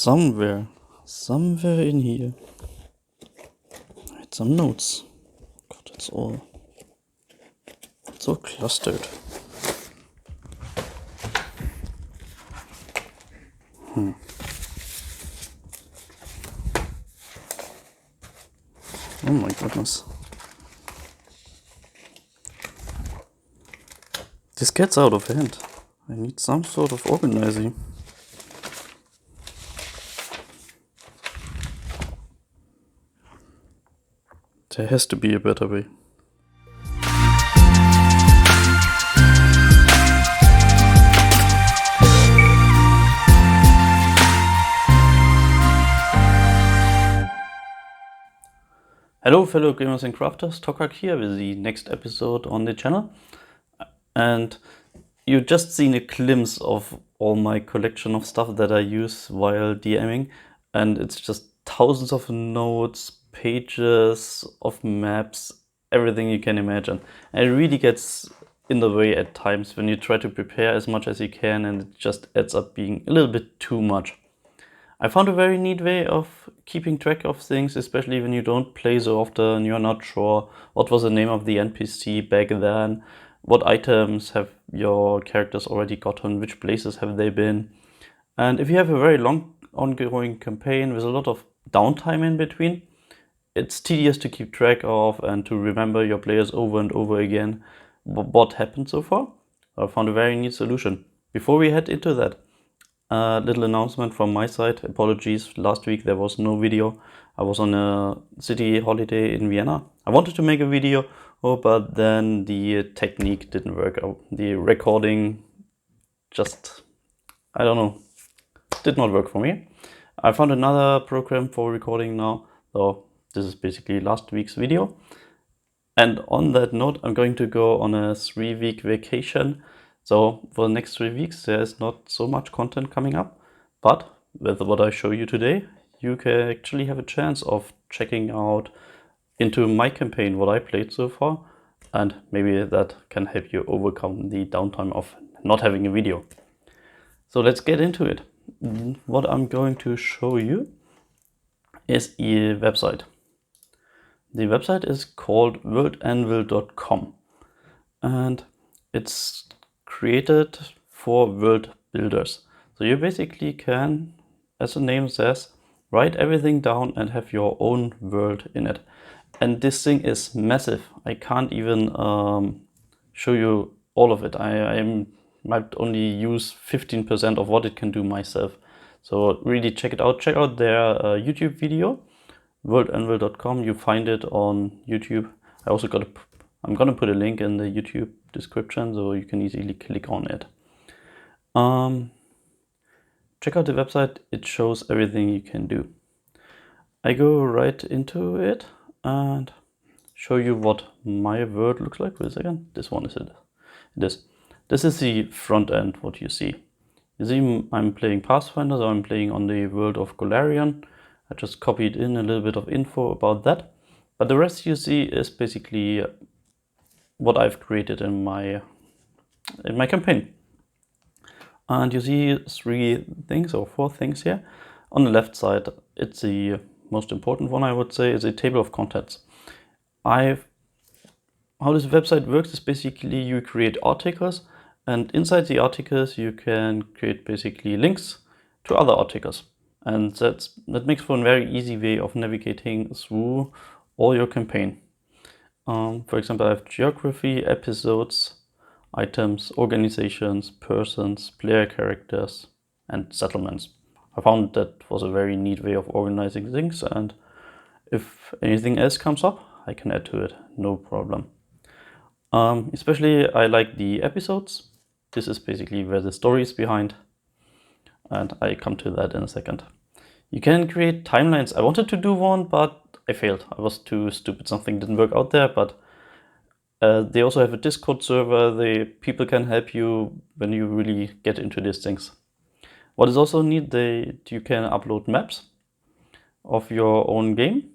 somewhere in here, I had some notes. God, it's all so clustered. Oh my goodness. This gets out of hand. I need some sort of organizing. There has to be a better way. Hello fellow gamers and crafters, Tokak here with the next episode on the channel. And you just seen a glimpse of all my collection of stuff that I use while DMing. And it's just thousands of notes, pages of maps, everything you can imagine. And it really gets in the way at times when you try to prepare as much as you can, and it just ends up being a little bit too much. I found a very neat way of keeping track of things, especially when you don't play so often, you're not sure what was the name of the NPC back then, what items have your characters already gotten, which places have they been. And if you have a very long ongoing campaign with a lot of downtime in between, it's tedious to keep track of and to remember your players over and over again what happened so far. I found a very neat solution. Before we head into that, a little announcement from my side. Apologies, last week there was no video. I was on a city holiday in Vienna. I wanted to make a video, but then the technique didn't work out. The recording just, I don't know, did not work for me. I found another program for recording now, so this is basically last week's video. And on that note, I'm going to go on a 3-week vacation. So for the next 3 weeks, there's not so much content coming up, but with what I show you today, you can actually have a chance of checking out into my campaign what I played so far, and maybe that can help you overcome the downtime of not having a video. So let's get into it. What I'm going to show you is a website. The website is called worldanvil.com, and it's created for world builders. So you basically can, as the name says, write everything down and have your own world in it. And this thing is massive. I can't even show you all of it. I might only use 15% of what it can do myself. So really check it out. Check out their YouTube video, worldanvil.com. You find it on YouTube. I'm gonna put a link in the YouTube description so you can easily click on it. Check out the website, it shows everything you can do. I go right into it and show you what my world looks like. Wait a second, this one is it. This is the front end, what you see. You see I'm playing Pathfinder, so I'm playing on the world of Golarion. I just copied in a little bit of info about that. But the rest you see is basically what I've created in my campaign. And you see 3 things or 4 things here. On the left side, it's the most important one, I would say, is a table of contents. How this website works is basically you create articles, and inside the articles you can create basically links to other articles. And that makes for a very easy way of navigating through all your campaign. For example, I have geography, episodes, items, organizations, persons, player characters, and settlements. I found that was a very neat way of organizing things, and if anything else comes up, I can add to it, no problem. Especially I like the episodes. This is basically where the story is behind, and I come to that in a second. You can create timelines. I wanted to do one, but I failed. I was too stupid. Something didn't work out there, but they also have a Discord server. People can help you when you really get into these things. What is also neat, you can upload maps of your own game,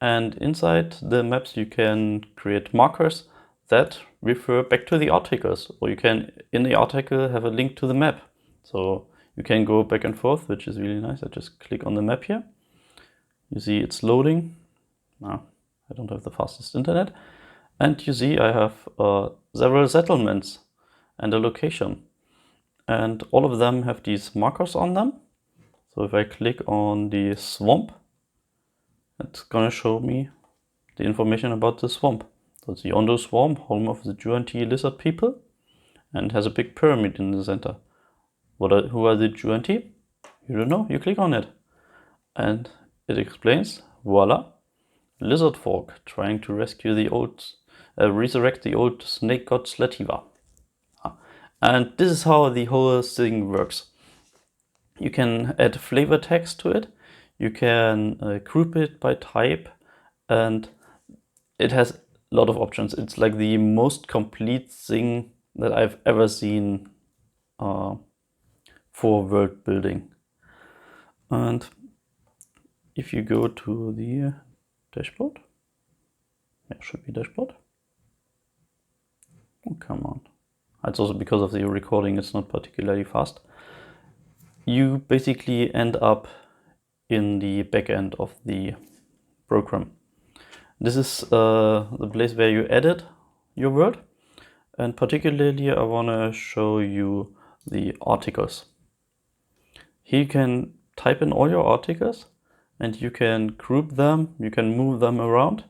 and inside the maps you can create markers that refer back to the articles, or you can in the article have a link to the map. So You can go back and forth, which is really nice. I just click on the map here. You see it's loading. Now, I don't have the fastest internet. And you see I have several settlements and a location. And all of them have these markers on them. So if I click on the swamp, it's gonna show me the information about the swamp. So it's the Ondo Swamp, home of the Juanti lizard people, and has a big pyramid in the center. Who are the Juanti? You don't know, you click on it. And it explains, voila, lizard folk trying to rescue the resurrect the old snake god Slativa. And this is how the whole thing works. You can add flavor text to it. You can group it by type, and it has a lot of options. It's like the most complete thing that I've ever seen for world building. And if you go to the dashboard, yeah, should be dashboard. Oh, come on. It's also because of the recording, it's not particularly fast. You basically end up in the back end of the program. This is the place where you edit your world, and particularly I want to show you the articles. Here you can type in all your articles and you can group them, you can move them around.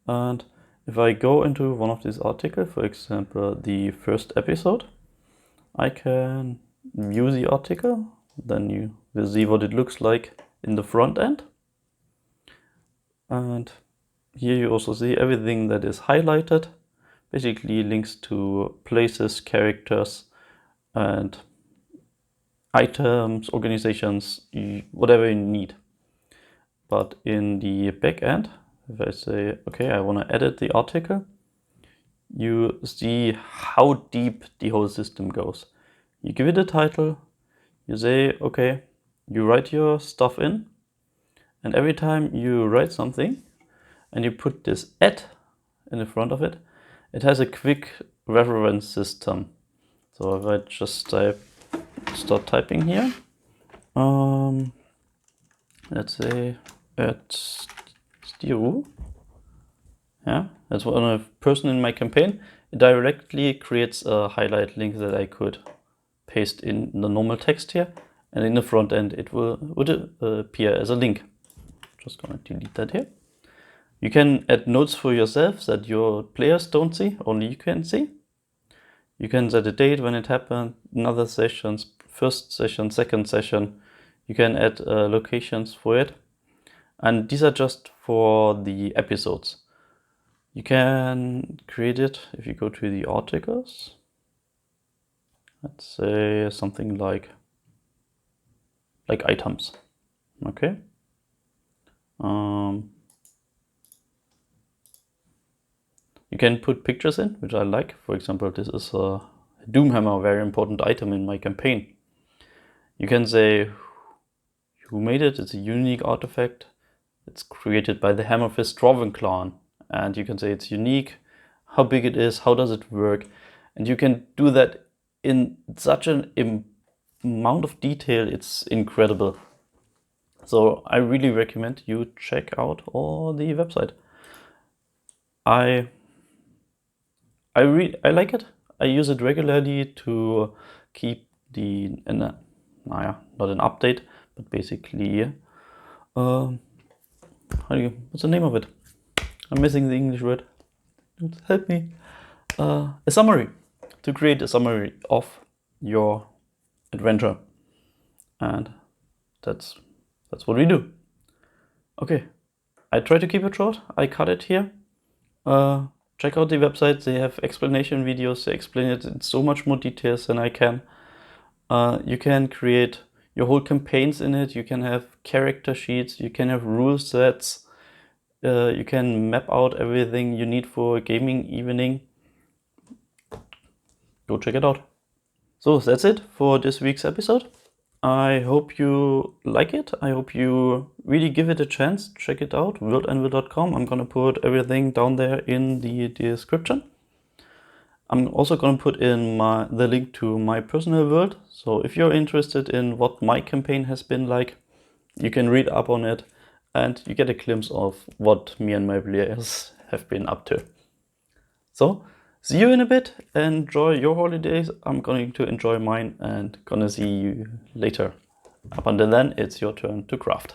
And if I go into one of these articles, for example the first episode, I can view the article, then you will see what it looks like in the front end. And here you also see everything that is highlighted, basically links to places, characters, and items, organizations, whatever you need. But in the back end, if I say, okay, I want to edit the article, you see how deep the whole system goes. You give it a title, you say, okay, you write your stuff in, and every time you write something and you put this at in the front of it, it has a quick reference system. So if I just start typing here, let's say at Stiru, yeah, that's one person in my campaign, it directly creates a highlight link that I could paste in the normal text here, and in the front end it would appear as a link. Just gonna delete that here. You can add notes for yourself that your players don't see, only you can see. You can set a date when it happened, another sessions, first session, second session. You can add locations for it. And these are just for the episodes. You can create it if you go to the articles. Let's say something like items. Okay. You can put pictures in, which I like. For example, this is a Doomhammer, a very important item in my campaign. You can say who made it. It's a unique artifact. It's created by the Hammerfist Dwarven clan. And you can say it's unique, how big it is, how does it work. And you can do that in such an amount of detail, it's incredible. So I really recommend you check out all the website. I like it. I use it regularly to keep not an update, but basically, what's the name of it? I'm missing the English word. Help me. A summary. To create a summary of your adventure. And that's what we do. Okay. I try to keep it short. I cut it here. Check out the website. They have explanation videos. They explain it in so much more details than I can. You can create your whole campaigns in it. You can have character sheets. You can have rule sets. You can map out everything you need for a gaming evening. Go check it out. So that's it for this week's episode. I hope you like it. I hope you really give it a chance. Check it out, worldanvil.com. I'm gonna put everything down there in the description. I'm also going to put in the link to my personal world. So if you're interested in what my campaign has been like, you can read up on it and you get a glimpse of what me and my players have been up to. So see you in a bit. Enjoy your holidays. I'm going to enjoy mine and gonna see you later. Up until then, it's your turn to craft.